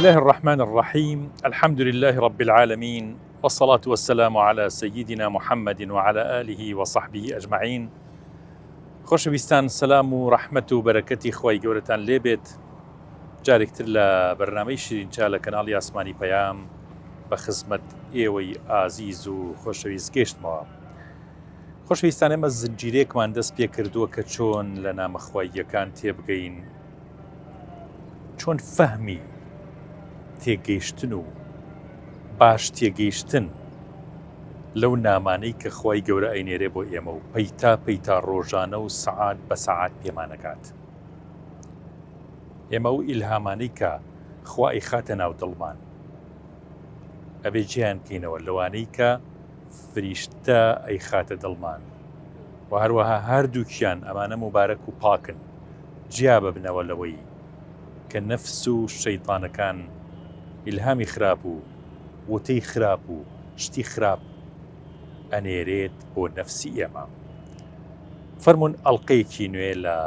الله الرحمن الرحيم. الحمد لله رب العالمين، والصلاة والسلام على سيدنا محمد وعلى آله وصحبه أجمعين. خۆشەویستان، سلام و ڕەحمەت و بەرەکەتی خۆی گەورەتان لێبێت. جارێکتر لە بەرنامەی شیرینچا لە کەناڵی ئاسمانی پەیام بە خزمەت ئێوەی ئازیز و خۆشەویست گەیشتمەوە. خۆشەویستان، ئێمە زنجیرێکمان دەست پێ کردووە کە چۆن لە نامەخواییەکان تێبگەین، چۆن فەهمی تێگەیشتن و باش تێگەیشتن لەو نامانەی کە خوای گەورە ئەینێرێ بۆ ئێمە و پەیتا ڕۆژانە و سەعات بە سەعات پێمانەکات. ئێمە و ئیلهامانەی کە خوا ئەیخاتە ناو دڵمان ئەبێ گیان بکەینەوە لەوانەی کە فریشتە ئەیخاتە دڵمان، و هەروەها هەردووکیان ئەمانە مبارەک و پاکن، جیا ببنەوە لەوەی کە نەفس و شەیطانەکان ئیلهامی خراپ و وتەی خراپ و شتی خراپ ئەنێرێت بۆ نەفسی ئێمە. فەرموون ئەڵقەیەکی نوێ لە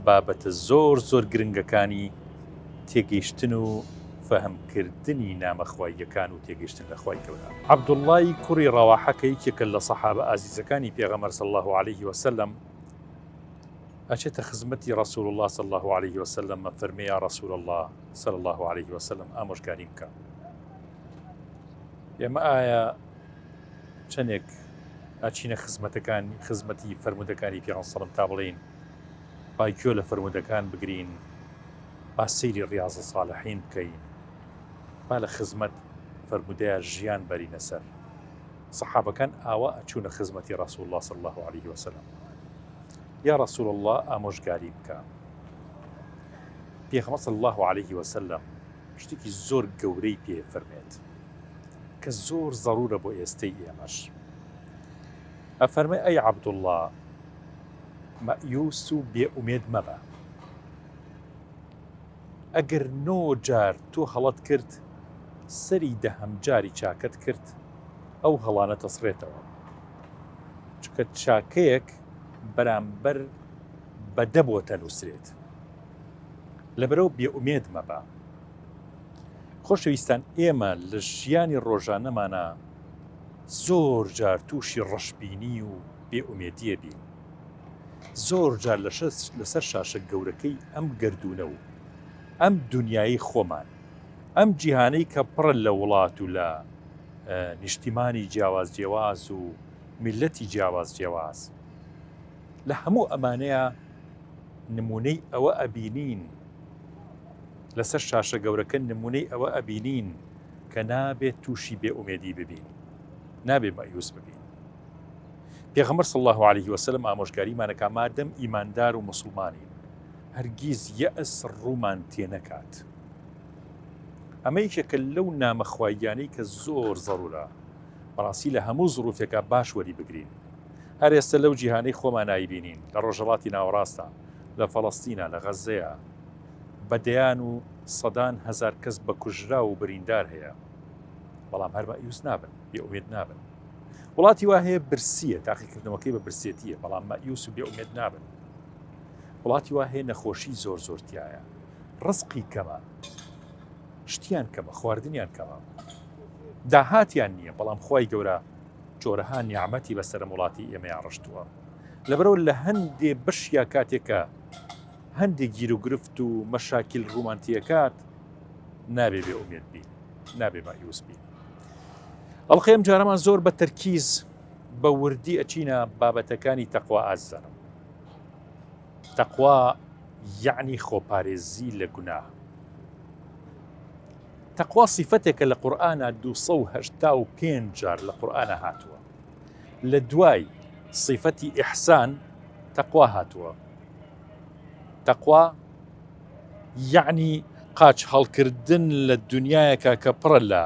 بابەتە زۆر گرنگەکانی تێگەیشتن و فەهمکردنی نامەخواییەکان و تێگەیشتن لە خوای گەورە. عەبدوڵڵای کوڕی ڕەواحە کە یەکێکە لە سەحابە ئازیزەکانی پێغەمبەر صلی الله عليه وسلم ئەچێتە خزمەتی ڕەسوول الله صلی الله عليه وسلم، فەرمێ یا ڕەسوول الله صلی الله عليه وسلم ئامۆژگاریم بکە. ئێمە ئایا چەندێک ئاچینە خزمەتی فەرمودەکانی پێغەمبەر سەڵەم تا بڵێین پایکۆ لە فەرمودەکان بگرین، با سەیری ڕیاضە ساڵحین بکەین، با لە خزمەت فەرمودەیە ژیان بەرینە سەر. سەحابەکان ئاوا ئەچوونە خزمەتی ڕەسوول الله صلی الله عليه وسلم. یا ڕەسوول الله ئامۆژگاری بکە. پێغەمبەر صلی الله عليه وسلم شتێکی زۆر گەورەی پێ فەرمێت کە زۆر ضرورە بۆ ئێستەی ئێمەش. ئەفەرمێ ئەی عەبدوڵڵا، مەئیوس و بێئومێد مەبە. ئەگەر 9 جار تۆ هەڵەت کرد، سەری دەهەم جاری چاکت کرد، ئەو هەڵانە تەسڕێتەوە، چکە چاکەیەک بەرامبەر بەدە بۆ تەنووسرێت. لەبەرەوە بێئومێد مەبە. خۆشەویستان، ئێمە لە ژیانی ڕۆژانەمانە زۆر جار تووشی ڕەشبینی و بێئومێدیە بین. زۆر جار لەسەر شاشە گەورەکەی ئەم گەردونە و ئەم دنیای خۆمان، ئەم جیهانەی کە پڕە لە وڵات و لە نیشتیمانی جیاواز و میلەتی جیاواز لە هەموو ئەمانەیە نمونەی ئەوە ئەبینین، لەسەر شاشە گەورەکە نمونەی ئەوە ئەبینین کە نابێت تووشی بێئومێدی ببین، نابێت مەئیوس ببین. پێغەمبەر صلی الله عليه وسلم ئامۆژگاریمانەکە مادەم ئیماندار و موسڵمانین، هەرگیز یەئس ڕوومان تێنەکات. ئەمە یەکێکە لەو نامەخواییانەی کە زۆر زەڕورە بەڕاستی لە هەموو زروفێکە باش وەری بگرین. هەر ئێستا لەو جیهانەی خۆمان نایبینین، لە ڕۆژهەڵاتی ناوەڕاستە، لە فەڵەستینە، لە غەزەیە، بەدەیان و سەدان هەزار کەس بە کوژرا و بریندار هەیە، بەڵام هەر مەئیوس نابن، بێئومێد نابن. وڵاتی وا هەیە برسیە، تاقیکردنەوەکەی بە برسێتیە، بەڵام مەئیوس و بێئومێد نابن. وڵاتی وا هەیە نەخۆشی زۆرتیایە، ڕزقی کەمە، شتیان کەمە، خواردنیان کەمە، داهاتیان نییە، بەڵام خوای گەورە جۆرەها نیعمەتی بەسەرم وڵاتی ئێمەیان ڕشتووە. لەبەرەوە لە هەندێ بەشیا کاتێکە هەندێک گیر و گرفت و مەشاکیل ڕوومانتیەکات، نابێ بێئومێد بین، نابێ مەئیوس بین. ئەڵقەیەم جارەمان زۆر بە تەرکیز بە وردی ئەچینە بابەتەکانی تەقوا ئازدەرم. تەقوا یعنی خۆپارێزی لە گوناه. تەقوا صیفەتێکە لە قورئانە 285 جار لە قورئانە هاتووە. لە دوای صیفەتی ئیحسان تەقوا هاتووە. تەقوا یعنی قاچ هەڵکردن لە دنیایەکە کە پڕە لە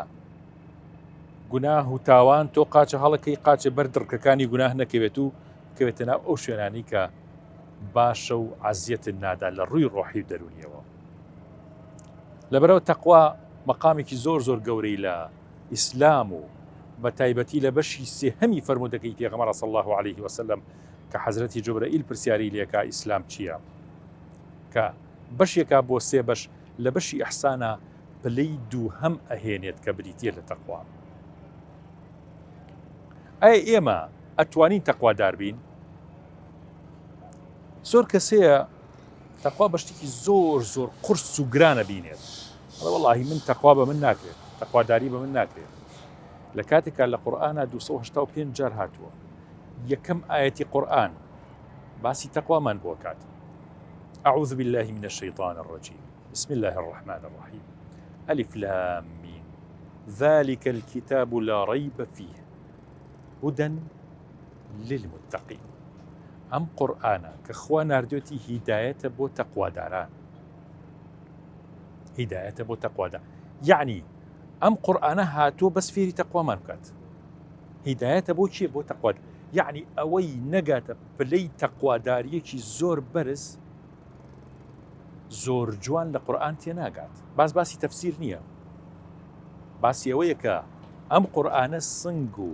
گوناه و تاوان، تۆ قاچە هەڵەکەی قاچە بەر دڕکەکانی گوناه نەکەوێت و کەوێتە ناو ئەو شوێنانی کە باشە و عەزیەتت نادا لە ڕووی ڕۆحی و دەرونیەوە. لەبەرەوە تەقوا مەقامێکی زۆر گەورەی لە ئیسلام و بە تایبەتی لە بەشی سێهەمی فەرمودەکەی پێغەمبەر صلی الله عليه وسلم کە حەزرەتی جوبرەئیل پرسیاری لێکا ئیسلام چییە، کە بەشێکا بۆ 3 بەش. لە بەشی ئەحسانە پلەی دووهەم ئەهێنێت کە بریتە لە تەقوا. ئایا ئێمە ئەتوانین تەقوادار بین؟ زۆر کەسەیە تەقوا بە شتێکی زۆر قورس و گرانە بینێت. وەڵاهی من تەقوا بە من ناکرێت، تەقواداری بە من ناکرێت. لە کاتێکا لە قورئانە 285 جار هاتووە یەکەم ئاەتی قورئان باسی تەقوامان بۆ کات. أعوذ بالله من الشيطان الرجيم بسم الله الرحمن الرحيم ألف لام ميم ذلك الكتاب لا ريب فيه هدى للمتقين. ئەم قورئانە کە خوا ناردوێتی هیدایەتە بۆ تەقواداران، هیدایەتە بۆ تەقوادار، یعنی ئەم قورئانە هاتووە بەس فێری تەقوامان بکات. هیدایەتە بۆ چیە؟ بۆ تەقواد، یعنی ئەوەی نەگاتە پلەی تەقواداریەکی زۆر بەرز زۆر جوان لە قورئان تێناگات. باسی تەفسیر نییە، باسی ئەوەیە کە ئەم قورئانە سنگ و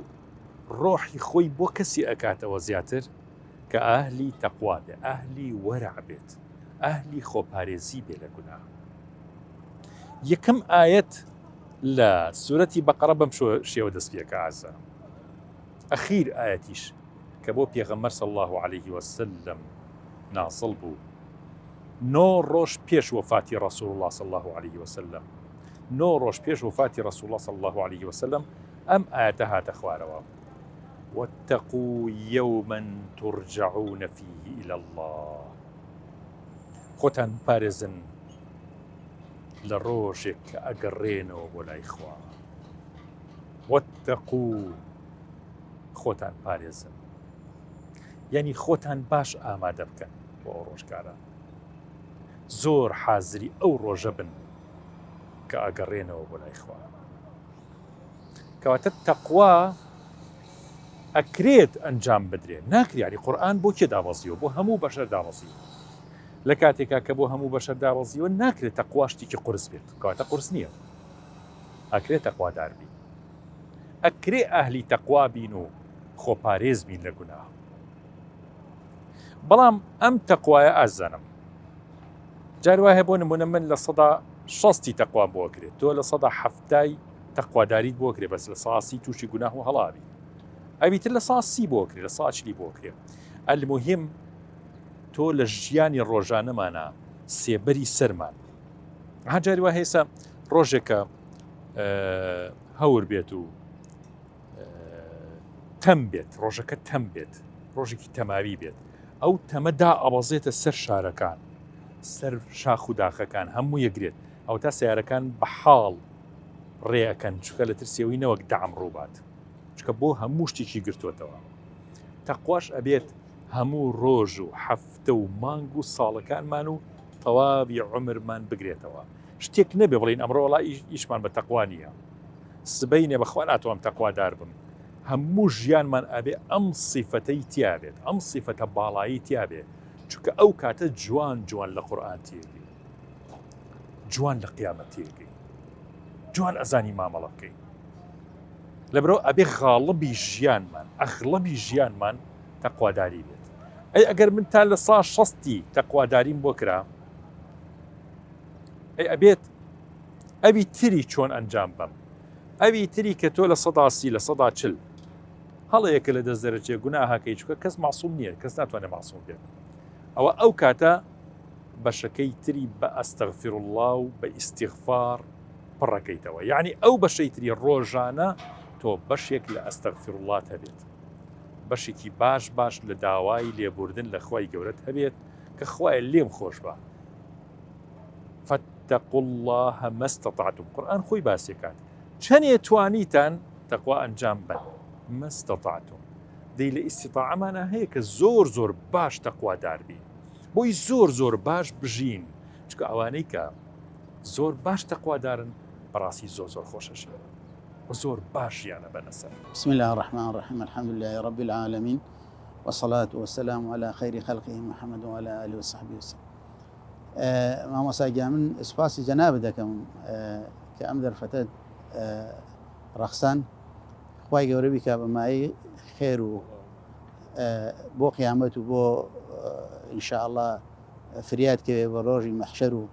ڕۆحی خۆی بۆ کەسی ئەکاتەوە زیاتر کە ئەهلی تەقوا بێ، ئەهلی وەرع بێت، ئەهلی خۆپارێزی بێ لە گوناه. یەکەم ئاەت لە سورەتی بەقەرە بەم شێوە دەست پێکە ئازە. ئەخیر ئاەتیش کە بۆ پێغەمبەر صلی الله عليه وسلم ناسڵ بوو 9 ڕۆژ پێش وفاتی ڕەسوول الله صلی الله عليه وسلم، 9 ڕۆژ پێش وفاتی ڕەسوول الله صلی الله عليه وسلم ئەم ئاەتە هاتە خوارەوە: واتقوا يوما ترجعون فيه إلى الله. خۆتان پارێزن لە ڕۆژێک کە ئەگەڕێنەوە بۆ لای خوا. واتقوا، خۆتان پارێزن، یعنی خۆتان باش ئامادە بکەن بۆ ئەو ڕۆژگارە، زۆر حازری ئەو ڕۆژە بن کە ئەگەڕێنەوە بۆ لای خوا. کەواتە تەقوا ئەکرێت ئەنجام بدرێت، ناکریانی قورئان بۆ کێ داوەزیوە؟ بۆ هەموو بەشەر داوەزیوە. لە کاتێکا کە بۆ هەموو بەشەر داوەزیوە ناکرێت تەقوا شتێکی قورس بێت، کەواتە قورس نییە. ئەکرێت تەقوادار بین، ئەکرێ ئەهلی تەقوا بین و خۆپارێز بین لە گوناه. بەڵام ئەم تەقوایە ئازانم جار وایە بۆ نمونە من لە 160 تەقوا بۆ کرێت، تۆ لە 170 تەقواداریت بۆ کرێ، بەس لە 130 تووشی گوناه و هەڵابی. ئەویتر لە 130 بۆ کرێ، لە 140 بۆ کرێ. ئەلموهیم تۆ لە ژیانی ڕۆژانەمانە سێبەری سەرمان. هەجاری وا هێسا ڕۆژێکە هەور بێت و تەم بێت، ڕۆژەکە تەم بێت، ڕۆژێکی تەماوی بێت، ئەو تەمەدا ئەبەزێتە سەر شارەکان، سەر شاخ و داخەکان هەموو یەگرێت، ئەو تا سیارەکان بە حاڵ ڕێەکەن، چکە لە ترسێەوەی نەوەک دام ڕووبات، چکە بۆ هەموو شتێکی گرتوێتەوە. تەقواش ئەبێت هەموو ڕۆژ و هەفتە و مانگ و ساڵەکانمان و تەواوی عومرمان بگرێتەوە. شتێک نەبێ بڵین ئەمڕۆ وەڵا ئیشمان بە تەقوا نییە، سبەینێ بەخوا ناتوانم تەقوادار بم. هەموو ژیانمان ئەبێ ئەم سیفەتەی تیابێت، ئەم سیفەتە باڵایی تیابێت، چونکە ئەو کاتە جوان لە قورئان تێگەی، جوان لە قیامەت تێگەی، جوان ئەزانی مامەڵە بکەین. لەبەرەوە ئەبێ غاڵبی ژیانمان، ئەغڵبی ژیانمان تەقواداری بێت. ئەگەر من تا لە 160 تەقواداریم بۆ کرا، ئەبێت ئەوی تری چۆن ئەنجام بم، ئەوی تری کە تۆ لە 130 لە 140 هەڵەیەکە لە دەست دەرەچێ گوناهاکەی، چکە کەس معسووم نییە، کەس ناتوانێت معسووم بێت. ئەوە ئەو کاتە بەشەکەی تری بە ئەستەغفر الله و بە ئیستیغفار پڕەکەیتەوە، یعنی ئەو بەشەی تری ڕۆژانە تۆ بەشێک لە ئەستەغفر الله هەبێت، بەشێکی باش لە داوای لێبوردن لە خوای گەورەت هەبێت کە خوایە لێم خۆش بە. فاتقوا الله ما استطعتم. قورئان خۆی باسیەکات چەندێ توانیتان تەقوا ئەنجام بن، ما استطعتم. دەی لە ئیستیطاعەمانە هەیە کە زۆر باش تەقوادار بین، بۆی زۆر باش بژین، چکە ئەوانەی کە زۆر باش تەقوادارن بەڕاستی زۆر خۆشەشن و زۆر باشیانە بەنەسەر. بسم الله الرحمن الرحيم الحمد لله رب العالمين والصلاة والسلام على خير خلقه محمد وعلى آله وصحبه وسلم. مامۆستا گیان سپاسی جەناب دەکەم کە ئەم دەرفەتە ڕەخسان خوای گەورە بیکا بەمایی خێر و بۆ قیامەت و بۆ ئینشاءالله فریاد کەوێ بە ڕۆژی مەحشەر و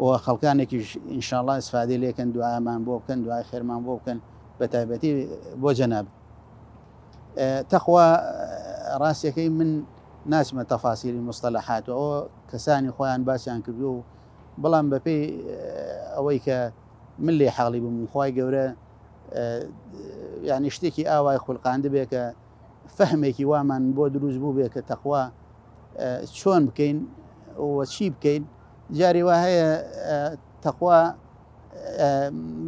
و خەڵکانێکیش ئینشاءڵڵا ئیسفادەی لێکەن دوعامان بۆ بکەن دوعای خێرمان بۆ بکەن بە تایبەتی بۆ جەناب. تەخوا ڕاستیەکەی من ناچمە تەفاسیری مستەلەحات و ئەوە کەسانی خۆیان باسییان کردو و بەڵام بەپێی ئەوەی کە من لێ حاڵی بم خوای گەورە یعنی شتێکی ئاوای خوڵقاندە بێ کە فەهمێکی وامان بۆ دروست بوو بێ کە تەخوا چۆن بکەین و چی بکەین. جاری وا هەیە تەخوا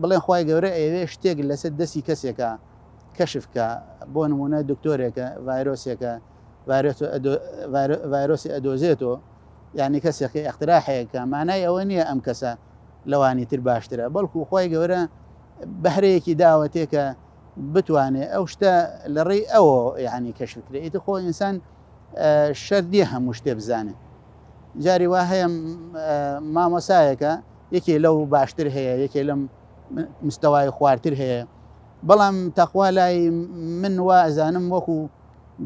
بڵێن خوای گەورە ئێوێ شتێک لەسەر دەستی کەسێکە کەشفکە بۆ نمونە دکتۆرێکە ڤایرۆسێکە ڤایرۆسی ئەدۆزێتەوە یعنی کەسێکی ئەختراحەیەکە مانای ئەوە نییە ئەم کەسە لەوانی تر باشترە بەڵکو خوای گەورە بەهرەیەکی داوەتێکە بتوانێت ئەو شتە لە ڕێی ئەوە یعنی کەشفکرێت ئیتر خۆ ئینسان شەردیە هەموو شتێ بزانێت. جاری وا هەیە مامۆسایەکە یەکێ لەو باشتر هەیە یەکێ لەم مستەوای خواردتر هەیە بەڵام تەخوا لای من وا ئەزانم وەکو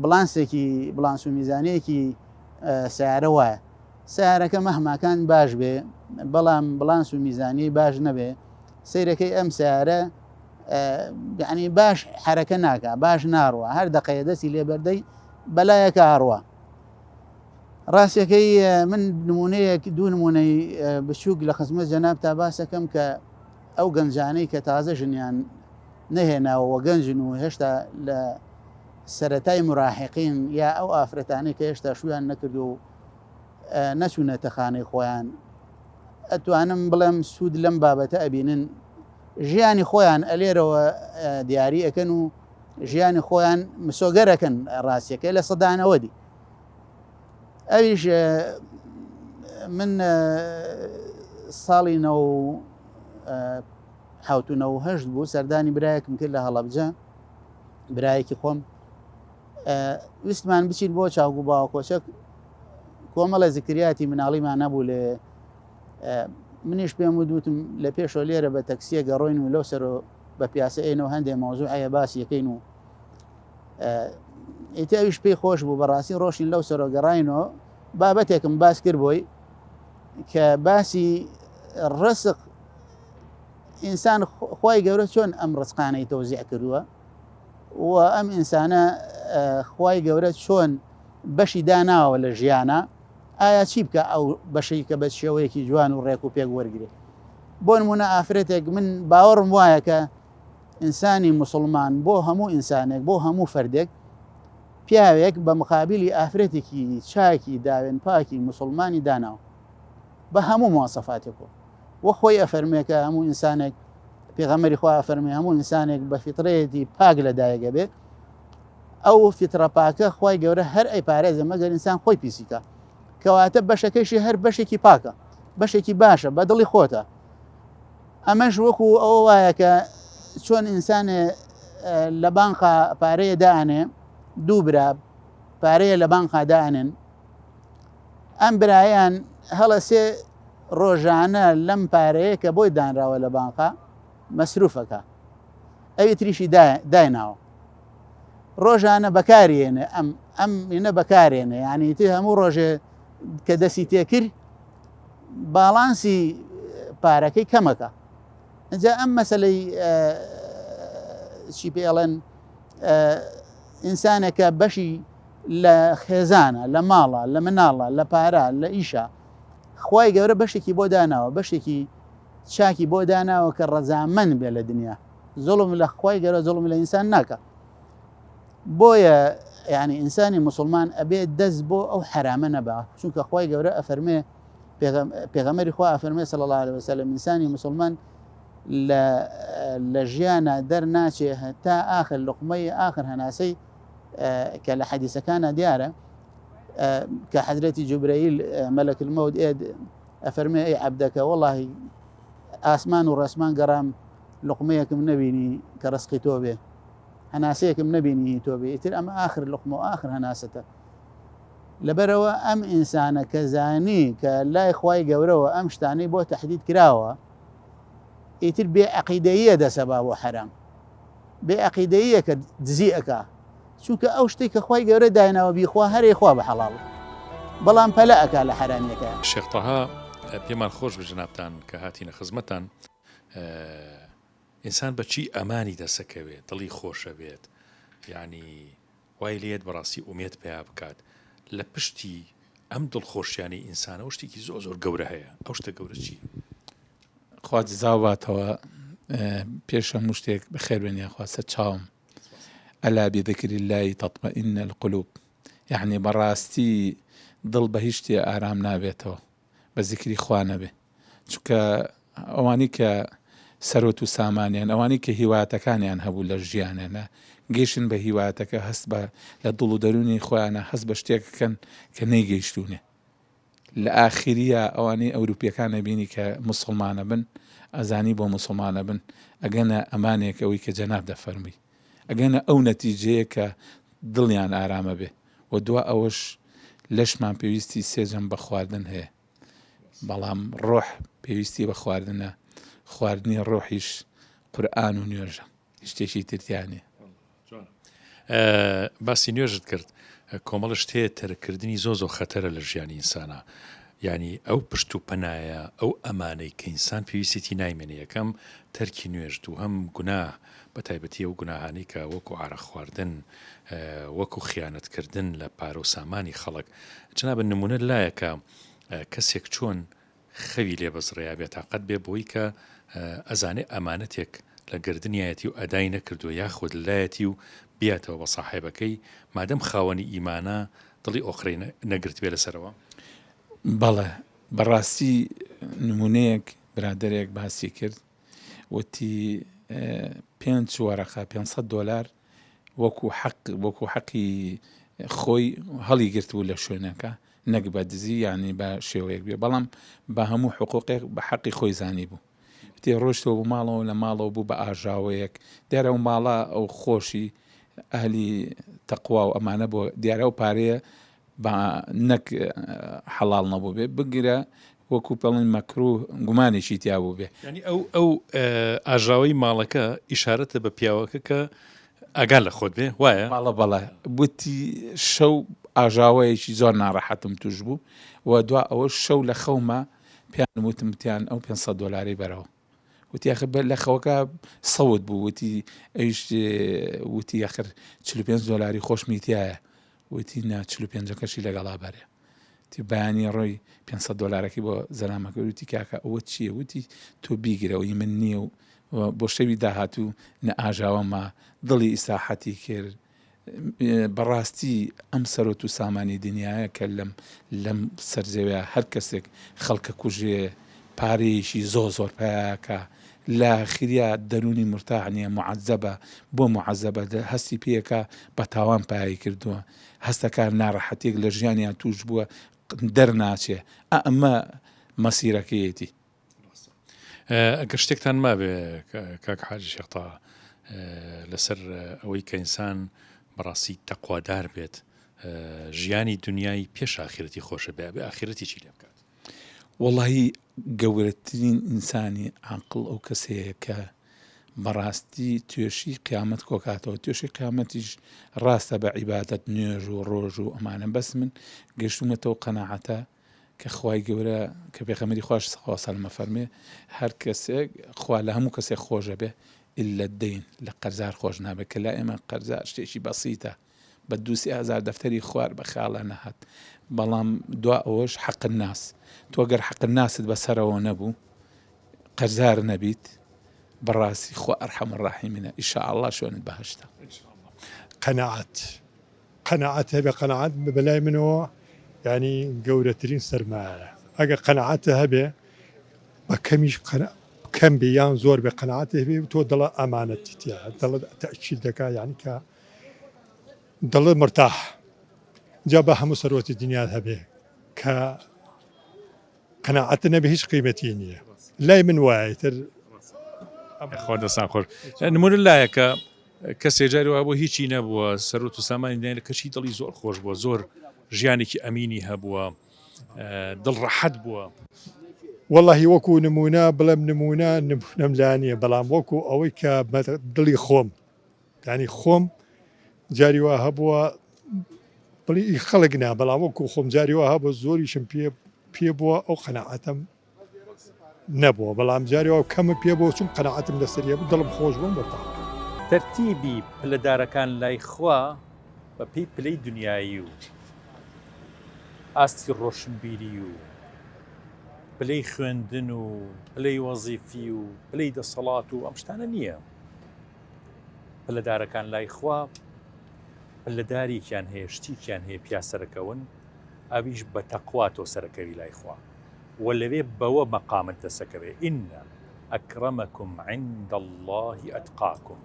بڵانس و میزانەیەکی سیارە وایە سیارەکە مەهماکان باش بێ بەڵام بڵانس و میزانی باش نەبێ سیرەکەی ئەم سیارە یعنی باش حرەکە ناکە باش ناڕوە هەر دەقەیە دەستی لێبەردەی بەلایەکە ئاڕوە. ڕاستیەکەی من نمونەیەک دوو نمونەی بچووک لە خزمەت جەناب تا باسەکەم کە ئەو گەنجانەی کە تازە ژنیان نەهێناوە گەنجن و هێشتا لە سەرەتای مراحقین یا ئەو ئافرەتانەی کە هێشتا شویان نەکرد و نەچوونەتە خانەی خۆیان ئەتوانم بڵێم سوود لەم بابەتە ئەبینن ژیانی خۆیان ئەلێرەوە دیاری ئەەکەن و ژیانی خۆیان مسۆگەرەکەن ڕاستیەکەی لە سەدانەوەدی. ئەویش من ساڵی 1970 بوو سەردانی برایەکم کرد لە هەڵەبجە برایەکی خۆم ویستمان بچین بۆ چاوگو باوە کۆچەک کۆمەڵە زیکریاتی مناڵیمان نەبوو لێ منیش پێم وتم لە پێشەوە لێرە بە تەکسیە گەڕۆین و لەو سەر بە پیاسە ئێنەوە هەندێک مۆزوعەیە باسی یەکەین و ئیتر ئەویش پێی خۆش بوو بەڕاستی ڕۆشین لەو سەرۆ گەڕاینەوە بابەتێکم باس کرد بۆی کە باسی ڕسق ئینسان خوای گەورە چۆن ئەم ڕزقانەی تەوزیع کردووە و ئەم ئینسانە خوای گەورە چۆن بەشی داناوە لە ژیانە ئایا چی بکە ئەو بەشەی کە بە شێوەیەکی جوان و ڕێک و پێک وەرگێت. بۆ نمونە ئافرەتێک من باوەڕم وایە کە ئینسانی موسڵمان بۆ هەموو ئینسانێک بۆ هەموو فەردێک پیاوێک بە مقابلی ئافرەتێکی چاکی داوێن پاکی موسڵمانی داناوە بە هەموو مواصفاتێکەوە وە خۆی ئەفەرمێکە هەموو ئینسانێک پێغەمبەری خوا ئەفەرمێ هەموو ئینسانێک بە فیترەیەتی پاک لەدایکە بێت ئەو فیترە پاکە خوای گەورە هەر ئەیپارێزە مەگەر ئینسان خۆی پیسیکە کەواتە بەشەکەیشی هەر بەشێکی پاکە بەشێکی باشە بە دڵی خۆتە. ئەمەش وەکو ئەوە وایە کە چۆن ئینسانێ لە بانقا پارەیە دائنێ دوو برا پارەیە لە بانقا دائنن ئەم برایان هەڵە سێ ڕۆژانە لەم پارەیە کە بۆی دانراوە لە بانقا مەسروفەکە ئەوی تریشی دایناوە ڕۆژانە بەکارێنێ ئەم منە بەکارێنێ یعنی تی هەموو ڕۆژێ کە دەستی تێکرد باڵانسی پارەکەی کەمەکە. ئەجا ئەم مەسەلەی چی پێڵێن ئینسانێکە بەشی لە خێزانە لە ماڵە لە مناڵە لە پارە لە ئیشە خوای گەورە بەشێکی بۆ داناوە بەشێکی چاکی بۆ داناوە کە ڕەزامەند بێ لە دنیا زوڵم لە خوای گەورە زوڵم لە ئینسان ناکە. بۆیە یعنی ئینسانی موسڵمان ئەبێت دەست بۆ ئەو حرامە نەبا چونکە خوای گەورە ئەفەرمێ پێغەمبەری خوا ئەفەرمێ صلی الله علیه وسلم ئینسانی موسڵمان لە ژیانە دەرناچێ هەتا ئاخر لوقمەی ئاخر هەناسەی کە لە حەدیسەکانە دیارە کە حەزرەتی جوبرەیل مەلەک المەوت ئەفەرمێ ئەی عەبدەکە وەڵڵاهی ئاسمان و ڕەسمان گەڕام لوقمەیەکم نەبینی کە ڕزقی تۆ بێ هەناسەیەکم نەبینی تۆ بێ ئیتر ئەمە ئاخر لوقمە و ئاخر هەناسەتە. لەبەرەوە ئەم ئینسانە کە زانی کە لای خوای گەورەوە ئەم شتانەی بۆ تەحدید کراوە ئیتر بێ عەقیدەیە دەسەبا بۆ حەرام بێ عەقیدەیە کە دزی ئەکا چونکە ئەو شتێک کە خوای گەورە دایناوە بیخوا هەرێ خوا بە حەڵاڵ بەڵام پەلە ئەکا لە حەرامەکە. شێخ تەها پێمان خۆش بە جنابتان کە هاتیینە خزمەتان ئینسان بەچی ئەمانی دەسەکەوێت دڵی خۆشە بێت یعنی وای لێت بەڕاستی ئومێت پێیا بکات لە پشتی ئەم دڵخۆشیانی ئینسانە شتێکی زۆر گەورە هەیە ئەو شتە گەورە چی؟ خوا جزاواتەوە پێش هەموو شتێک بەخێربێنیان خواسە چاوم ئەلا بذکری اللهی تطمئن القلوب یعنی بەڕاستی دڵ بە هیچ شتێ ئارام نابێتەوە بە زیکری خوا نەبێ چونکە ئەوانی کە سەرۆت و سامانیان ئەوانی کە هیواتەکانیان هەبوو لە ژیانێنە گەیشتن بە هیواتەکە هەست بە لە دڵ و دەرونی خۆیانە هەست بە شتێکەکەن کە نەیگەیشتونێ لە ئاخریە ئەوانەی ئەوروپیەکانە بینی کە موسڵمانە بن ئەزانی بۆ موسڵمانە بن ئەگەنە ئەمانێک ئەوەی کە جەناب دەفەرمی ئەگەنە ئەو نەتیجەیە کە دڵیان ئارامە بێ و دوا ئەوەش لەشمان پێویستی سێجەم بە خواردن هەیە بەڵام ڕۆح پێویستی بە خواردنە خواردنی ڕۆحیش قورئان و نوێژە شتێکی ترتیانێ باسی نوێژت کرد کۆمەڵش هەیە تەرکردنی زۆ خەتەرە لە ژیانی ئینسانە ینی ئەو پشت و پەنایە ئەو ئەمانەی کە ئینسان پێویستی نایمێنێ یەکەم تەرکی نوێژت و هەم گوناه بە تایبەتی ئەو گوناهانی کە وەکو عارە خواردن وەکو خیانەتکردن لە پارە و سامانی خەڵک جنابە نمونە لایەکە کەسێک چۆن خەوی لێ بەزڕێیا بێت تاقەت بێ بۆی کە ئەزانێ ئەمانەتێک لە گردنیایەتی و ئەدای نەکردووە یاخود لایەتی و بیاتەوە بە ساحێبەکەی مادەم خاوەنی ئیمانە دڵی ئۆخرەی نەگرت بێ لەسەرەوە بەڵێ بەڕاستی نمونەیەک برادەرێک باسی کرد وتی 5 وەرەقە $500 وەکو حەقی خۆی هەڵی گرتبوو لە شوێنەکە نەک بە دزی یعنی بە شێوەیەک بێ بەڵام بە هەموو حقوقێک بە حەقی خۆی زانی بوو تێ ڕۆشتەوە بوو ماڵەوە لە ماڵەوە بوو بە ئاژاوەیەک دیارە و ماڵە ئەو خۆشی ئەهلی تەقوا و ئەمانە بۆ دیارە و پارەیە بە نەک حەڵاڵ نەبوو بێ بگرە وەکو پەڵین مەکروه گومانێکی تیا بوو بێ ینی ئەو ئاژاوەی ماڵەکە ئیشارەتە بە پیاوەکە کە ئەگان لە خۆت بێ وایە بەڵە بوتی شەو ئاژاوەیەکی زۆر ناڕەحەتم توش بوو و دوا ئەوە شەو لە خەومە پیان وتمتیان ئەو $500 بەرەوە وتی ئەخر لە خەوەکە سەوت بوو وتی ئەیش وتی ئەخر $45 خۆشمیتیایە وتی نا 45کەشی لەگەڵا بەرێ تی بەیانی ڕۆی $500 بۆ زەرامەکە وتی کاکە ئەوە چییە وتی تۆ بیگرەوەی من نییە و بۆ شەوی داهاتوو نە ئاژاوەمە دڵی ئیساحەتی کرد بەڕاستی ئەم سەرۆت و سامانی دنیاە کە لەم سەرزەوێ هەر کەسێک خەڵکە کوژێ پارەیەشی زۆر پایاکە لە خریا دەرونی مرتاح نییە معەزەبە بۆ معەزەبە هەستی پێەکە بە تاوان پایی کردووە هەستەکان ناڕەحەتێک لە ژیانیان توش بووە دەرناچێ ئەمە مەسیرەکەیەتی ئەگەر شتێکتان مابێ کاک حاجی شێختا لەسەر ئەوەی کە ئینسان بەڕاستی تەقوادار بێت ژیانی دنیای پێش ئاخرەتی خۆشە بێ بێ ئاخرەتی چی لێ بکات وەڵاهی گەورەترین ئینسانی عاقڵ ئەو کەسەیە کە بەڕاستی توێشی قیامەت کۆکاتەوە توێشی قیامەتیش ڕاستە بە عیبادەت نوێژ و ڕۆژ و ئەمانە بەس من گەشتومەتەوە قەناعەتە کە خوای گەورە کە پێغەمبەری خوش سەڵمە فەرمێ هەر کەسێک خوا لە هەموو کەسێک خۆشە بێ إلا الدين لە قەرزار خۆش نابێت کە لا ئێمە قەرزار شتێکی بەسیتە بە 2,000 دەفتەری خوار بە خاڵە نەهات بەڵام دوا ئەوەش حەق الناس تۆ گەر حەق الناست بەسەرەوە نەبوو قەرزار نەبیت بەڕاستی خوا ئەرحەم الراحیمینە ئینشاء الله شوێنت بەهەشتە قەناعەت هەبێ قەناعەت بەلای منەوە ینی گەورەترین سەرمایە ئەگە قەناعەتە هەبێ بە کەمیش کەم بێ یان زۆر بێ قەناعەت هەبێ تۆ دڵە ئەمانەتی تیا دڵە تەئکید دەکا یعنی کە دڵە مرتاح جا بە هەموو سەرۆتی دنیا هەبێ کە قەناعەت نەبێ هیچ قیمەتی نییە لای من وایە تر خۆ دەستان خۆش نمونە لایەکە کەسێ جاری وا بۆ هیچی نەبووە سەرۆت و سامانی دنیا لە کەچی دڵی زۆر خۆش بووە زۆر ژیانێکی ئەمینی هەبووە دڵڕەحەت بووە واللهی وەکو نمونە بڵێم نمونەم لا نییە بەڵام وەکو ئەوەی کە دڵی خۆم ینی خۆم جاری وا هەبووە بڵی خەڵک نا بەڵام وەکو خۆم جاری وا هەبووە زۆریشم پێ بووە ئەو قەناعەتم نەبووە بەڵام جاریەوە کەمە پێ بۆ چون قەنەعەتم لەسەریە بوو دڵم خۆش بووم بەتاڵ تەرتیبی پلەدارەکان لای خوا بە پێی پلەی دنیایی و ئاستی ڕۆشنبیری و پلەی خوێندن و پلەی وەزیفی و پلەی دەسەڵات و ئەم شتانە نییە. پلەدارەکان لای خوا پلەداریکیان هەیە، شتیکیان هەیە پیاسەرەکەون، ئەویش بە تەقوا تۆ سەرەکەوی لای خوا و لەوێ بەوە مەقامت دەسەکەوێ. ئینە ئەکرەمەکم عیند الله ئەتقاکم.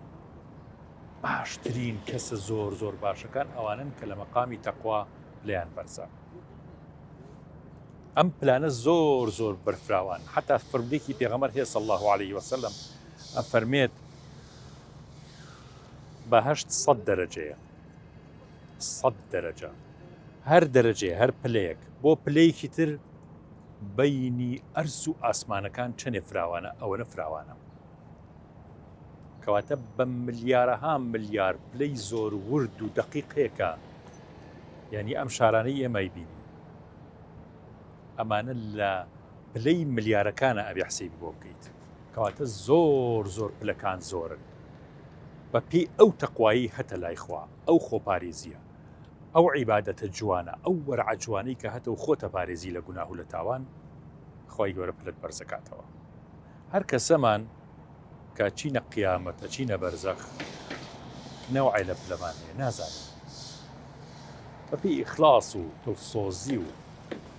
باشترین کەسە زۆر زۆر باشەکان ئەوانن کە لە مەقامی تەقوا لێیان بەرزە. ئەم پلانە زۆر زۆر بەرفراوان، حتا فەرمودێکی پێغەمبەر هەیە صلی الله عليه وسلم ئەفەرمێت بەهەشت 100 دەرەجەیە، 100 دەرەجە، هەر دەرەجێ هەر پلەیەک بۆ پلەیەکی تر بەینی ئەرز و ئاسمانەکان چەندێ فراوانە، ئەوەنە فراوانە. کەواتە بە ملیارەها ملیار پلەی زۆر ورد و دەقیقەیەکە، یعنی ئەم شارانەی ئێمەی بینی ئەمانە لە پلەی ملیارەکانە ئەبێ حسەیبی بۆ بکەیت. کەواتە زۆر زۆر پلەکان زۆرن بە پێی ئەو تەقوایی هەتە لای خوا، ئەو خۆپارێزیە، ئەو عیبادەتە جوانە، ئەو وەرعە جوانەی کە هەتە و خۆتە پارێزی لە گوناه و لە تاوان، خوای گەورە پلت بەرزەکاتەوە. هەر کەسەمان کە چینە قیامەتە چینە بەرزەخ نەوعی لە پلەمان هەیە نازانێت، بەپێی ئیخلاص و دڵسۆزی و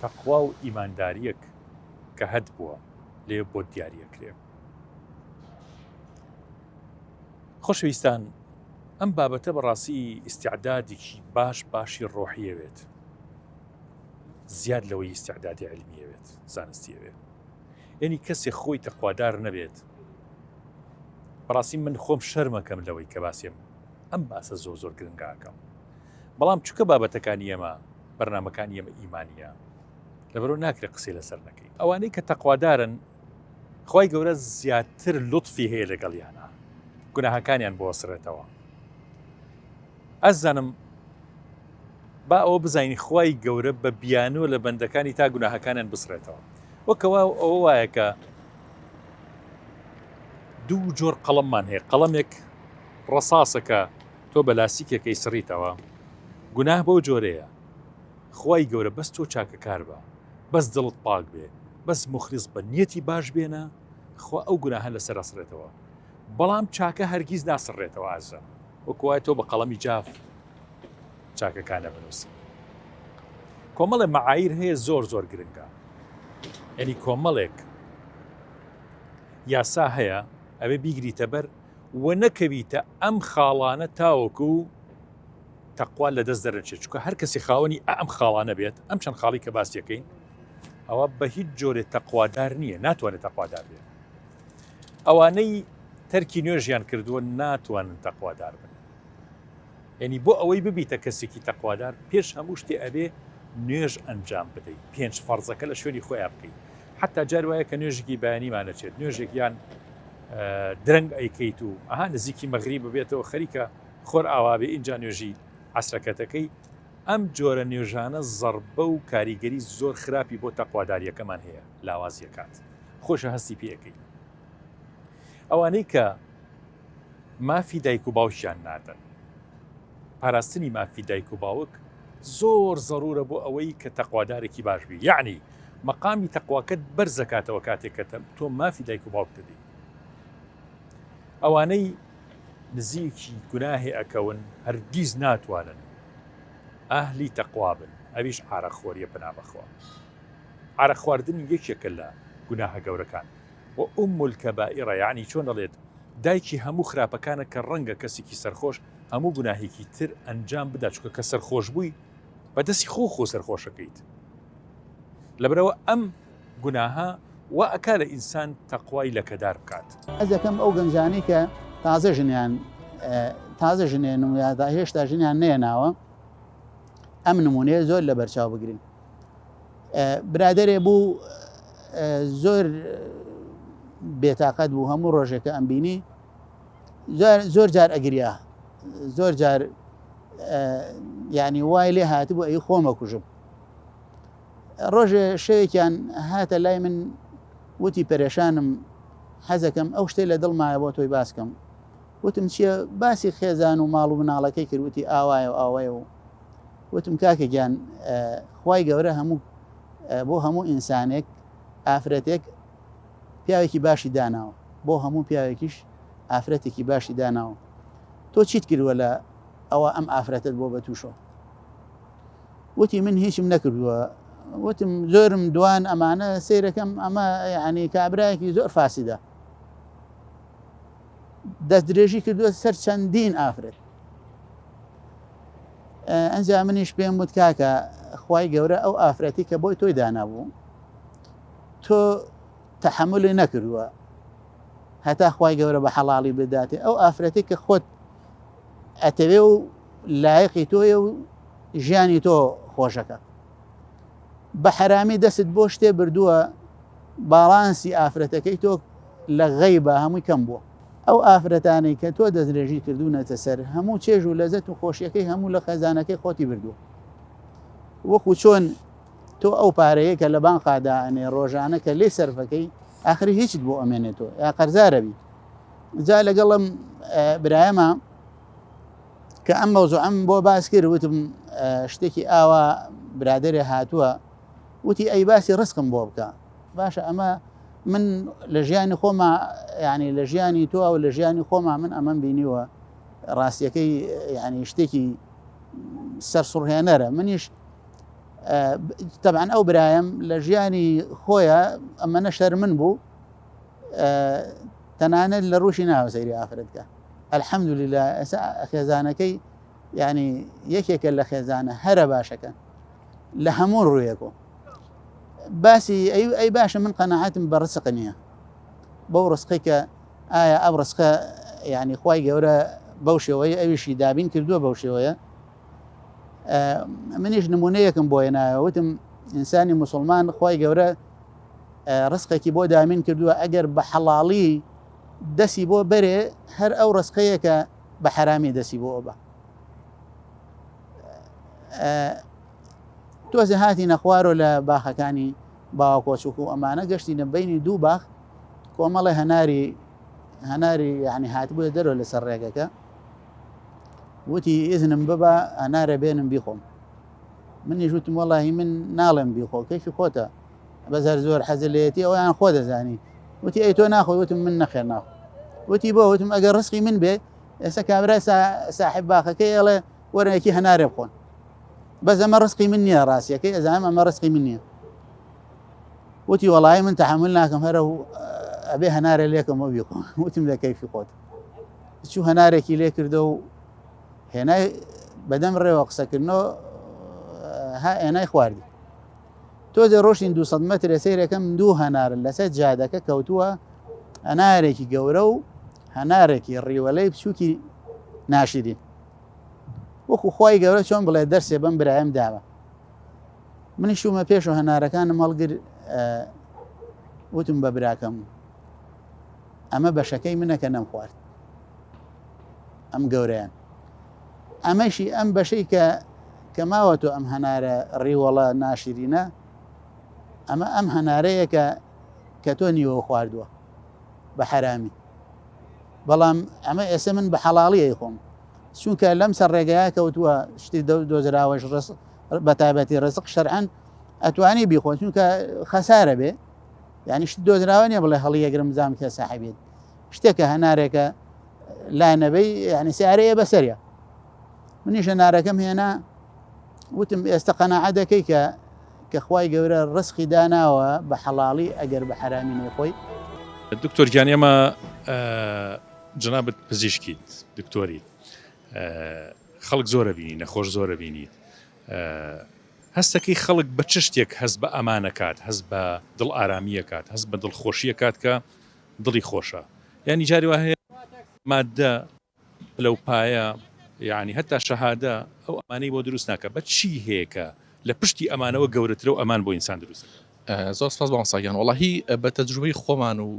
تەقوا و ئیمانداریەک کە هەت بووە لێ بۆ دیاریەکرێ. خۆشەویستان، ئەم بابەتە بەڕاستی ئیستیعدادێکی باشی ڕۆحیەوێت، زیاد لەوەی ئیستیعدادی علمیەوێت، زانستیەوێت. یعنی کەسێک خۆی تەقوادار نەبێت، بەڕاستی من خۆم شەرمەکەم لەوەی کە باسێم ئەم باسە زۆر زۆر گرنگاکەم. بەڵام چونکە بابەتەکانی ئێمە بەرنامەکانی ئێمە ئیمانیە، لەبەرەوە ناکرێت قسەی لەسەر نەکەی. ئەوانەی کە تەقوادارن خوای گەورە زیاتر لوتفی هەیە لەگەڵیانە، گوناهەکانیان بوەسڕێتەوە. ئەزانم با ئەوە بزانین خوای گەورە بە بیانوە لە بەندەکانی تا گوناهەکانیان بسڕێتەوە. وەکەوە ئەوە وایە کە دوو جۆر قەڵەممان هەیە، قەڵەمێک ڕەساسەکە تۆ بە لاسیکێکەی سڕیتەوە، گوناه بەو جۆرەیە. خوای گەورە بەس تۆ چاکەکار بە، بەس دڵت پاک بێ، بەس مخلیص بە نیەتی باش بێنە، خوا ئەو گوناهە لەسەر ئەسڕێتەوە. بەڵام چاکە هەرگیز ناسڕێتەوە. ئازە وەکوای تۆ بە قەڵەمی جاف چاکەکانە بنووسی. کۆمەڵێ مەعایر هەیە زۆر زۆر گرنگە، یعنی کۆمەڵێک یاسا هەیە ئەوێ بیگریتە بەر و نەکەویتە ئەم خاڵانە تاوەکو تەقوا لە دەست دەرەچێت. چونکە هەر کەسی خاوەنی ئەم خاڵانە بێت، ئەم چەند خاڵی کە باسیەکەین، ئەوە بە هیچ جۆرێ تەقوادار نییە، ناتوانێت تەقوادار بێت. ئەوانەی تەرکی نوێژیان کردووە ناتوانن تەقوادار بن. یعنی بۆ ئەوەی ببیتە کەسێکی تەقوادار پێش هەموو شتێ ئەبێ نوێژ ئەنجام بدەیت، 5 فەرزەکە لە شوێنی خۆیان بکەیت. حتا جار وایە کە نوێژێکی بەیانیمانەچێت، نوێژێکیان درەنگ ئەیکەیت و ئەها نزیکی مەغریب ببێتەوە خەریکە خۆر ئاوابێ اینجا نوێژی عەسرەکەتەکەی. ئەم جۆرە نوێژانە زەربە و کاریگەری زۆر خراپی بۆ تەقواداریەکەمان هەیە، لاوازیەکات. خۆشە هەستی پێەکەی. ئەوانەی کە مافی دایک و باوکیان نادەن، پاراستنی مافی دایک و باوک زۆر زەرورە بۆ ئەوەی کە تەقوادارێکی باش بی. یعنی مەقامی تەقواکەت بەرزەکاتەوە کاتێک کە تۆ مافی دایک و باوک دەدەی. ئەوانەی نزیکی گوناهی ئەکەون هەرگیز ناتوانن ئەهلی تەقوا بن. ئەویش عارەخۆریە پنا بەخوا. عارە خواردن یەکێکە لە گوناهە گەورەکان و الکەبائیرە، یعنی چۆن دەڵێت دایکی هەموو خراپەکانە کە ڕەنگە کەسێکی سەرخۆش هەموو گوناهێکی تر ئەنجام بدا، چونکە کە سەرخۆش بووی بەدەستی خۆ سەرخۆشەکەیت. لەبەرەوە ئەم گوناهە و ئەکا لە ئینسان تەقوای لەکەدار بکات. ئەز دەکەم ئەو گەنجانەی کە تازە ژنیان و هێشتا ژنیان نێناوە، ئەم نمونەیە زۆر لە بەرچاو بگرین. برادەرێ بوو زۆر بێتاقەت بوو، هەموو ڕۆژێکە ئەم بینی زۆر جار ئەگریا، زۆر جار یعنی وای لێ هاتبوو ئەی خۆمە کوژم. ڕۆژێ شەوێکیان هاتە لای من وتی پەرێشانم حەزەکەم ئەو شتەی لە دڵمایە بۆ تۆی باسکەم وتم چییە باسی خێزان و ماڵ و مناڵەکەی کرد وتی ئاوایە و ئاوایە و وتم کاکە گیان خوای گەورە هەموو بۆ هەموو ئینسانێک ئافرەتێک پیاوێکی باشی داناوە بۆ هەموو پیاوێکیش ئافرەتێکی باشی داناوە تۆ چیت کردووە لە ئەوە ئەم ئافرەتت بۆ بە تووشەوە وتی من هیچم نەکردووە وتم زۆرم دوان ئەمانە سیرەکەم ئەمە یعنی کابراایەکی زۆر فاسیدە دەست درێژی کردووە سەر چەندین ئافرەت ئەنجا منیش پێم وت کاکە خوای گەورە ئەو ئافرەتی کە بۆی تۆی دانابوو تۆ تەحملی نەکردووە هەتا خوای گەورە بە حەڵاڵی بداتێ ئەو ئافرەتی کە خۆت ئەتەوێ و لایەقی تۆیە و ژیانی تۆ خۆشەکە بە حرامی دەست بۆ شتێ بردووە باڵانسی ئافرەتەکەی تۆ لە غەیبە هەمووی کەم بووە ئەو ئافرەتانەی کە تۆ دەستدرێژی کردوونەتە سەر هەموو چێژ و لەزەت و خۆشیەکەی هەموو لە خەزانەکەی خۆتی بردووە وەکو چۆن تۆ ئەو پارەیە کە لە بانقادا ئەنێ ڕۆژانە کە لێ سەرفەکەی ئاخری هیچت بۆ ئەمێنێتەوە یا قەرزارە بیت جا لەگەڵم برایەمە کە ئەم مەوزوعەم بۆ باس کرد وتم شتێکی ئاوا برادەرێ هاتووە وتی ئەی باسی ڕزقم بۆ بکە باشە ئەمە من لە ژیانی خۆما ینی لە ژیانی تۆ و لە ژیانی خۆما من ئەمەم بینیوە ڕاستیەکەی ینی شتێکی سەرسوڕهێنەرە منیش طبعا ئەو برایم لە ژیانی خۆیە ئەمەنە شەر من بوو تەنانەت لە ڕووشی ناوە سەیری ئافرەتکە الحەمدولله ئێستا خێزانەکەی ینی یەکێکە لە خێزانە هەرە باشەکە لە هەموو ڕوویەکۆ باسی ئەی باشە من قەناعەتم بە ڕزق نییە بەو ڕزقی کە ئایا ئەم ڕزقە ینی خوای گەورە بەو شێوەیە ئەویشی دابین کردووە بەو شێوەیە منیش نمونەیەکم بۆیە نایەوتم ئینسانی موسڵمان خوای گەورە ڕزقێکی بۆ دامین کردووە ئەگەر بە حەڵاڵی دەسی بۆ بەرێ هەر ئەو ڕزقەیە کە بە حرامی دەسی بۆ بە تۆزە هاتی نەخوارۆ لە باخەکانی باوە کۆچووک و ئەمانە گەشتینە بینی دوو باخ کۆمەڵی هەناری یعنی هاتبووە دەرەوە لەسەر ڕێگەکە وتی ئیزنم ببە هەنارە بێنم بیخۆم منیش وتم وەڵاهی من ناڵێم بیخۆ کەیفی خۆتە بەزار زۆر حەزر لێتی ئەویان خۆ دەزانی وتی ئەی تۆ ناخۆی وتم من نەخێر ناخۆ وتی بۆ وتم ئەگەر ڕزقی من بێ ئێستا کابرای ساحب باخەکەی ئەڵێ وەرەیەکی هەنارێ بخۆن بەس ئەمە ڕزقی من نییە ڕاستیەکەی ئەزانم ئەمە ڕزقی من نییە وتی وەڵاهی من تەحمل ناکەم هەرە و ئەبێ هەنارە لێکەمەوە بیخۆ وتم لە کەیفی خۆت چوو هەنارێکی لێ کردە و هێنای بەدەم ڕێوە قسەکردنەوە هێنای خواردی تۆزە ڕۆشتین 200 مەترە سەیرەکەم دوو هەنارن لەسەر جادەکە کەوتووە هەنارێکی گەورە و هەنارێکی ڕیوەلەی بچووکی ناشرین وەکو خوای گەورە چۆن بڵێ دەرسێ بەم برایم داوە منی شومە پێش و هەنارەکانم هەڵگر وتم بە براکەم ئەمە بەشەکەی منە کە نەم خوارد ئەم گەورەیان ئەمەشی ئەم بەشەی کە ماوە تۆ ئەم هەنارە ڕیوەڵە ناشرینە ئەم هەنارەیە کە تۆ نیوە خواردووە بە حرامی بەڵام ئەمە ئێستا من بە حەڵاڵی خۆم چونکە لەم سەر ڕێگەیە کەوتووە شتی دۆزراوەش بە تایبەتی ڕزق شەرعەن ئەتوانی بیخۆ چونکە خەسارە بێ یعنی شت دۆزراوە نیە بڵێ هەڵی یەگرم زام کە ساحبێت شتێکە هەنارێکە لا نەبەی یعنی سیارەیە بەسەریە منیش هەنارەکەم هێنا وتم ئێستا قەناعەت دەکەی کە خوای گەورە ڕزقی داناوە بە حەڵاڵی ئەگەر بە حرامی نەخۆی دکتۆر گیان ئێمە جنابەت پزیشکیت دکتۆری خەڵک زۆرە بینی نەخۆش زۆرە بینیت هەستەکەی خەڵک بە چ شتێک هەست بە ئەمانەکات هەست بە دڵ ئارامیە کات هەست بە دڵخۆشیە کات کە دڵی خۆشە یعنی جاری وا هەیە مادە لەو پایە یعنی هەتا شەهادە ئەو ئەمانەی بۆ دروست ناکە بە چی هەیەکە لە پشتی ئەمانەوە گەورەترە و ئەمان بۆ ئینسان دروست زۆر سپاس بەڵساگیان وەڵاهی بە تەجروبەی خۆمان و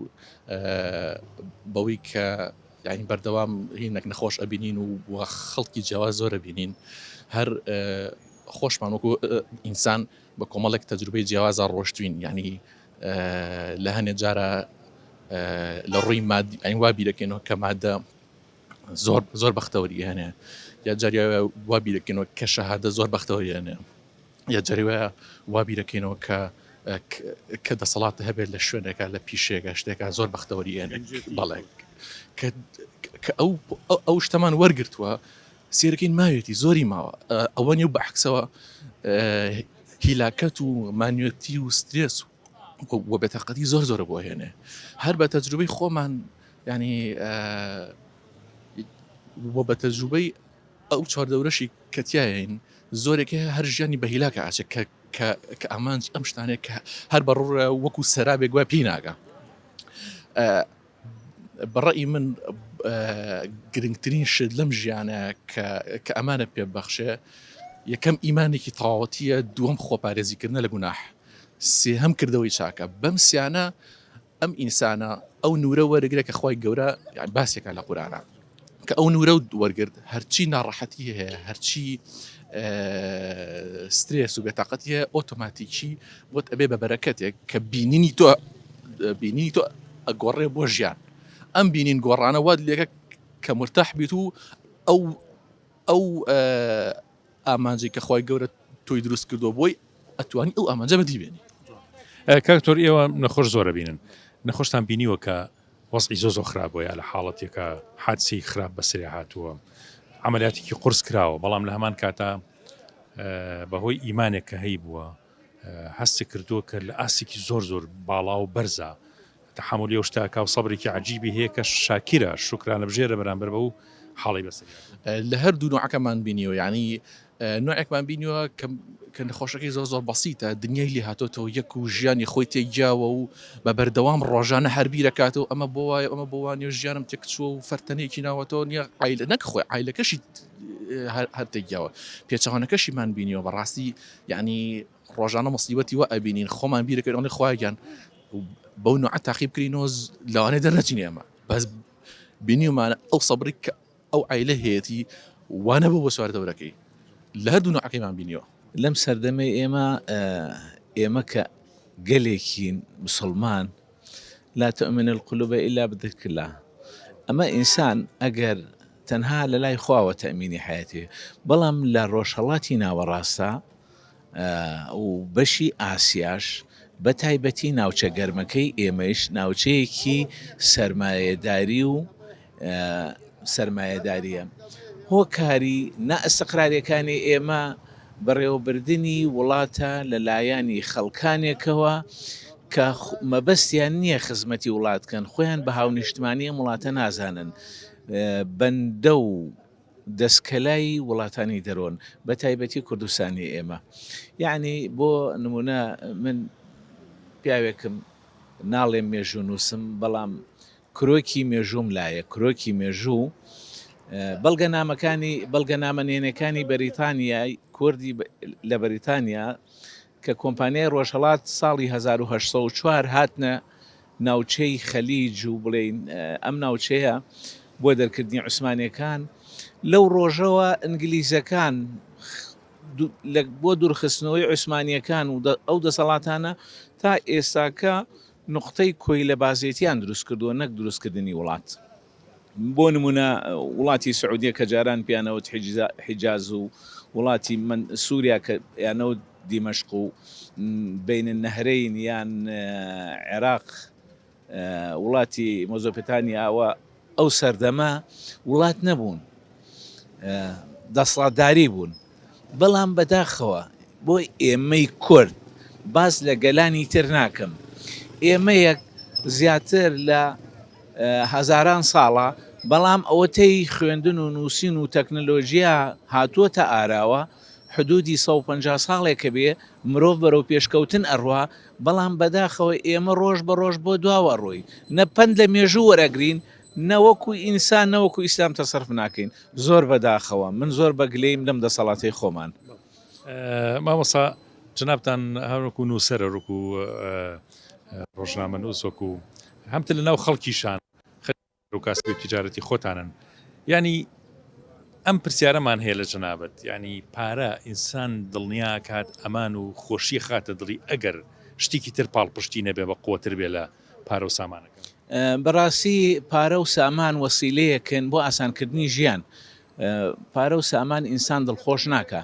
بەوەی کە یعنی بەردەوام هینێک نەخۆش ئەبینین و خەڵکی جیاواز زۆرە بینین هەر خۆشمان وەکو ئینسان بە کۆمەڵێک تەجروبەی جیاوازە ڕۆشتوین یعنی لە هەنێ جارە لە ڕووی مادی ئەین وا بیرەکەینەوە کە مادە زۆر بەختەوەری هەنێ، یا جاریە وا بیرەکەینەوە کە شەهادە زۆر بەختەوەری هەنێ، یا جاریوە وا بیرەکەینەوە کە دەسەڵاتە هەبێت لە شوێنێکە لە پیشێکە شتێکە زۆر بەختەوەری هێنێ بەڵێ کە ئەو شتەمان وەرگرتووە سێرەکەین ماوێتی زۆری ماوە ئەوە نیە بەعکسەوە هیلاکەت و مانیوەتی و سترێس و بێتاقەتی زۆر بۆ هێنێ هەر بە تەجروبەی خۆمان ینی وە بە تەجروبەی ئەو چواردەورەشی کەتیایین زۆرێکی هەر ژیانی بە هیلاکە ئاچێت کە ئەمان ئەم شتانێک کە هەر بەڕوڕە وەکو سەرابێک گوای پێی ناگە بەڕێی من گرنگترین شت لەم ژیانە کە ئەمانە پێبەخشێ یەکەم ئیمانێکی تەواوەتیە، دووەم خۆپارێزیکردنە لە گوناح، سێهەم کردەوەی چاکە. بەم سیانە ئەم ئینسانە ئەو نورە وەرگرێت کە خۆی گەورە باسێکە لە قورانە کە ئەو نورە وەرگرت هەرچی ناڕەحەتی هەیە هەرچی سترێس و بێتاقەتی هەیە ئۆتۆماتیکی بۆت ئەبێ بە بەرەکەتێک کە بینینی تۆ ئەگۆڕێ بۆ ژیان. ئەم بینین گۆڕانە وات لێکە کە مرتاح بیت و ئەو ئامانجی کە خۆی گەورە تۆی دروست کردو بۆی ئەتوانی ئەو ئامانجە بەدی بێنی. کاکتۆر ئێوە نەخۆش زۆرە بینن، نەخۆشتان بینیوە کە وەزعی زۆر خراپە لە حاڵەتێکە حادسی خراپ بەسەری هاتووە، عملیاتێکی قورس کراوە، بەڵام لە هەمان کاتە بەهۆی ئیمانێک کە هەی بووە هەستی کردووە کە لە ئاسێکی زۆر باڵا و بەرزە تحملی ئەو شتاکە و سەبرێکی عجیبی هەیە کە شاکرە شکرانە بژێرە بەرامبەر بە و حاڵی بەسەری لە هەردوو نوعەکەمان بینیوە، یعنی نوعێکمان بینیوە کە نەخۆشەکەی زۆر بەسیتە، دنیای لێ هاتۆتەوە یەک و ژیانی خۆی تێگیاوە و بە بەردەوام ڕۆژانە هەربیرەکاتەوە ئەمە بۆ وایە ئەمە بۆ وانێ ژیانم تێکچووە و فەرتەنێکی ناوەتەوە نییە عیلە نەک خۆی عیلەکەشی هەر تێگیاوە پێچەوانەکەشیمان بینیوە بەڕاستی یعنی ڕۆژانە مصیبەتی وە ئەبینین خۆمان بیرەکەی خۆیان بەو نوع تاقیب کردینەوە لەوانەیە دەرنەچینێ ئەمە بەس بینیومانە ئەو سەبری کە ئەو عیلە هەیەی وانە بۆ سواردەورەکەی لە هەردوو نوعەکەیمان بینیوە. لەم سەردەمەی ئێمە کە گەلێکین مسلمان لا تؤمن القلوب إلا بذكر الله، ئەمە ئینسان ئەگەر تەنها لە لای خواوە تەمینی حیاتی بەڵام لە ڕۆژهەڵاتی ناوەڕاستە و بەشی ئاسیاش بە تایبەتی ناوچە گەرمەکەی ئێمەش ناوچەیەکی سەرمایەداری و سەرمایەداریە هۆکاری نائستقراریەکانی ئێمە بەڕێوەبردنی وڵاتە لەلایەنی خەڵکانێکەوە کە مەبەستیان نییە خزمەتی وڵاتکەن، خۆیان بە هاونیشتمانی وڵاتە نازانن، بەندە و دەستکەلای وڵاتانی دەرۆن بە تایبەتی کوردستانی ئێمە. یعنی بۆ نمونە من پیاوێکم ناڵێم مێژوو نووسم بەڵام کرۆکی مێژووم لایە کرۆکی مێژوو بەڵگە نامەنێنەکانی بەریتانیای کوردی لە بەریتانیا کە کۆمپانیای ڕۆژهەڵات ساڵی 1940 هاتنە ناوچەی خەلیج و بڵێن ئەم ناوچەیە بۆ دەرکردنی عوسمانیەکان لەو ڕۆژەوە ئینگلیزەکان بۆ دوورخستنەوەی عوسمانیەکان و ئەو دەسەڵاتانە تا ئێستاکە نقطەی کۆی لە بازێتیان دروست کردووە نەک دروستکردنی وڵات. بۆ نمونە وڵاتی سعودیە کە جاران پیانەوت حیجاز و وڵاتی من سووریا کە یانەوت دیمەشق و بین النهرین یان عێراق وڵاتی مۆزۆپۆتامیا ئەو سەردەما وڵات نەبوون، دەسەڵاتداری بوون، بەڵام بەداخەوە بۆ ئێمەی کورد باس لە گەلانی تر ناکەم، ئێمەیەک زیاتر لە هەزاران ساڵە بەڵام ئەوەتەی خوێندن و نووسین و تەکنەلۆژیا هاتووەتە ئاراوە حدودی 150 ساڵێکە بێ مرۆڤ بەرەو پێشکەوتن ئەڕوا، بەڵام بەداخەوە ئێمە ڕۆژ بە ڕۆژ بۆ دواوە ڕۆی نەپەند لە مێژوو وەرەگرین نەوەکو ئینسان نەوەکو ئیسلام تەسەرف ناکەین. زۆر بەداخەوە من زۆر بەگلەیم لەم دەسەڵاتی خۆمان. مامۆستا جنابتان هەروەکو نووسەرە ڕووکو ڕۆژنامە نووسۆکو هەمتە لە ناو خەڵکیشان ڕووکاسبی تیجارەتی خۆتانن، ینی ئەم پرسیارەمان هەیە لە جەنابەت، ینی پارە ئینسان دڵنیا کات ئەمان و خۆشی خاتە دڵی ئەگەر شتێکی تر پاڵپشتی نەبێ بە قوتر بێ لە پارە و سامانەکە. بەڕاستی پارە و سامان وەسیلەیەکن بۆ ئاسانکردنی ژیان. پارە و سامان ئینسان دڵخۆش ناکە.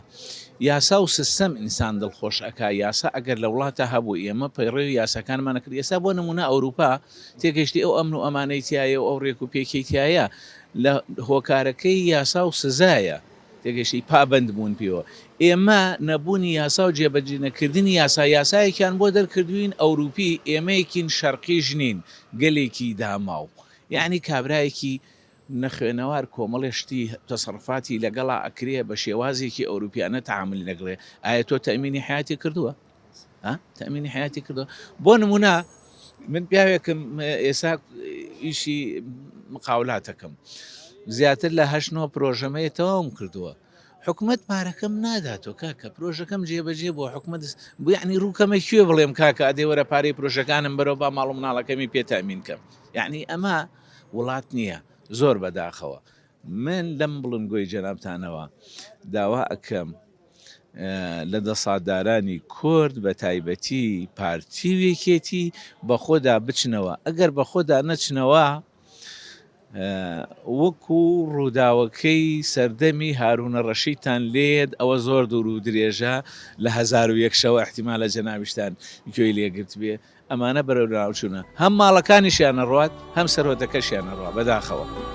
یاسا و سیستەم ئینسان دڵخۆش ئەکا. یاسا ئەگەر لە وڵاتە هەبوو ئێمە پەیڕێوی یاساکانمانە کرد. ئێستا بۆ نمونە ئەوروپا تێگەشتی ئەو ئەمن و ئەمانەی تایە و ئەو ڕێک و پێکەی تایە لە هۆکارەکەی یاسا و سزایە تێگەشتی پابند بوون پێوە. ئێمە نەبوونی یاسا و جێبەجێنەکردنی یاسایەکیان بۆ دەرکردوین ئەوروپی ئێمەیەکین شەرقی ژنین گەلێکی داماو یعنی کابرایەکی نەخوێنەوار کۆمەڵێشتی تەسەڕفاتی لەگەڵا ئەکرێ بە شێوازێکی ئەوروپیانە تەعامل لەگڵێ. ئایا تۆ تەمینی حیاتی کردووە؟ تەمینی حیاتی کردووە. بۆ نمونە من پیاوێکم ئێستا ئیشی مقاولاتەکەم زیاتر لە 8 پرۆژەمەیە تەواوم کردووە. حکومت پارەکەم ناداتۆ کاکە پرۆژەکەم جێبەجێ بۆ حکومت بۆ یعنی ڕووکەمە کوێ بڵێم کاکە ئەدێ وەرە پارەی پرۆژەکانم بەرەوە با ماڵ و مناڵەکەمی پێتامین کەم. یعنی ئەمە وڵات نییە زۆر بەداخەوە. من لەم بڵنگۆی جەنابتانەوە داوا ئەکەم لە دەسەڵاتدارانی کورد بە تایبەتی پارتی وێکێتی بە خۆدا بچنەوە. ئەگەر بە خۆدا نەچنەوە وەکو ڕووداوەکەی سەردەمی هارونە ڕەشیدتان لێت ئەوە زۆر دوور و درێژە لە 1001 شەوە احتیمالە جەنابیشتان گوێی لێگرت بێ. ئەمانە بەرەو ناوچوونە هەم ماڵەکانیشیانە ڕوات هەم سەرۆتەکەشیانە ڕوا بەداخەوە.